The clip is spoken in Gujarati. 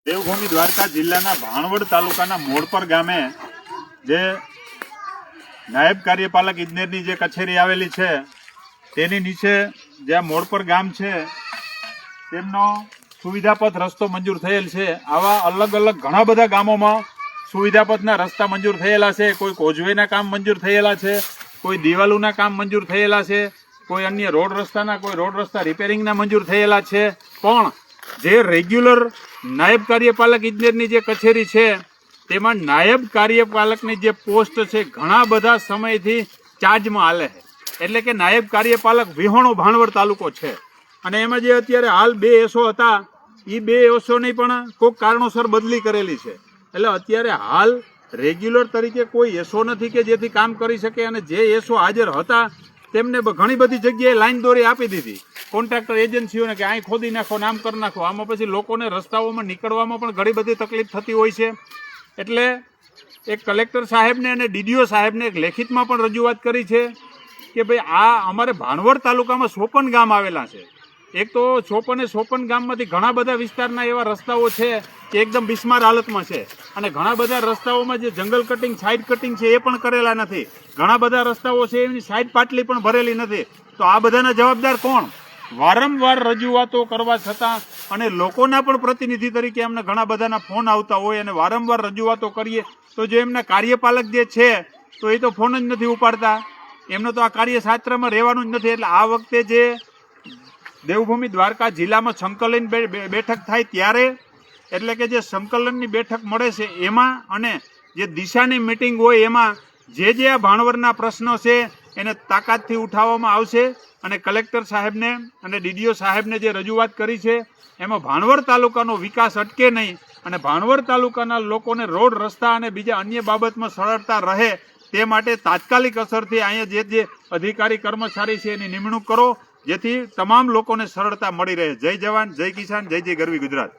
દેવભૂમિ દ્વારકા જિલ્લાના ભાણવડ તાલુકાના મોડપર ગામે જે નાયબ કાર્યપાલક ઇજનેરની જે કચેરી આવેલી છે તેની નીચે જે મોડપર ગામ છે તેમનો સુવિધાપથ રસ્તો મંજૂર થયેલ છે। આવા અલગ અલગ ઘણા બધા ગામોમાં સુવિધાપથના રસ્તા મંજૂર થયેલા છે। કોઈ કોઝવેના કામ મંજૂર થયેલા છે, કોઈ દિવાલોના કામ મંજૂર થયેલા છે, કોઈ અન્ય રોડ રસ્તાના કોઈ રોડ રસ્તા રિપેરિંગના મંજૂર થયેલા છે। પણ જે રેગ્યુલર નાયબ કાર્યપાલક ઇજનેરની જે કચેરી છે તેમાં નાયબ કાર્યપાલકની જે પોસ્ટ છે ઘણા બધા સમયથી ચાર્જમાં હાલે છે। એટલે કે નાયબ કાર્યપાલક વિહોણો ભાણવડ તાલુકો છે અને એમાં જે અત્યારે હાલ 2 એસો હતા એ 2 એસોની પણ કોઈક કારણોસર બદલી કરેલી છે। એટલે અત્યારે હાલ રેગ્યુલર તરીકે કોઈ એસો નથી કે જેથી કામ કરી શકે અને જે એસો હાજર હતા તેમને ઘણી બધી જગ્યાએ લાઈન દોરી આપી દીધી કોન્ટ્રાક્ટર એજન્સીઓને કે અહીં ખોદી નાખો, નામ કરી નાખો। આમાં પછી લોકોને રસ્તાઓમાં નીકળવામાં પણ ઘણી બધી તકલીફ થતી હોય છે। એટલે એક કલેક્ટર સાહેબને અને ડીડીઓ સાહેબને એક લેખિતમાં પણ રજૂઆત કરી છે કે ભાઈ આ અમારે ભાણવડ તાલુકામાં 54 ગામ આવેલા છે। એક તો 54 ગામમાંથી ઘણા બધા વિસ્તારના એવા રસ્તાઓ છે કે એકદમ બિસ્માર હાલતમાં છે અને ઘણા બધા રસ્તાઓમાં જે જંગલ કટિંગ, સાઈડ કટિંગ છે એ પણ કરેલા નથી। ઘણા બધા રસ્તાઓ છે એની સાઈડ પાટલી પણ ભરેલી નથી। તો આ બધાના જવાબદાર કોણ? વારંવાર રજૂઆતો કરવા છતાં અને લોકોના પણ પ્રતિનિધિ તરીકે અમને ઘણા બધાના ફોન આવતા હોય અને વારંવાર રજૂઆતો કરીએ તો જે એમના કાર્યપાલક જે છે તો એ તો ફોન જ નથી ઉપાડતા। એમનો તો આ કાર્યક્ષેત્રમાં રહેવાનું જ નથી। એટલે આ વખતે જે દેવભૂમિ દ્વારકા જિલ્લામાં સંકલન બેઠક થાય ત્યારે, એટલે કે જે સંકલનની બેઠક મળે છે એમાં અને જે દિશાની મિટિંગ હોય એમાં જે આ ભાણવડના પ્રશ્નો છે એને તાકાતથી ઉઠાવવામાં આવશે અને કલેક્ટર સાહેબને અને ડીડીઓ સાહેબને જે રજૂઆત કરી છે એમાં ભાણવડ તાલુકાનો વિકાસ અટકે નહીં અને ભાણવડ તાલુકાના લોકોને રોડ, રસ્તા અને બીજા અન્ય બાબતમાં સરળતા રહે તે માટે તાત્કાલિક અસરથી અહીંયા જે અધિકારી કર્મચારી છે એની નિમણૂક કરો જેથી તમામ લોકોને સરળતા મળી રહે। જય જવાન, જય કિસાન, જય જય ગરવી ગુજરાત।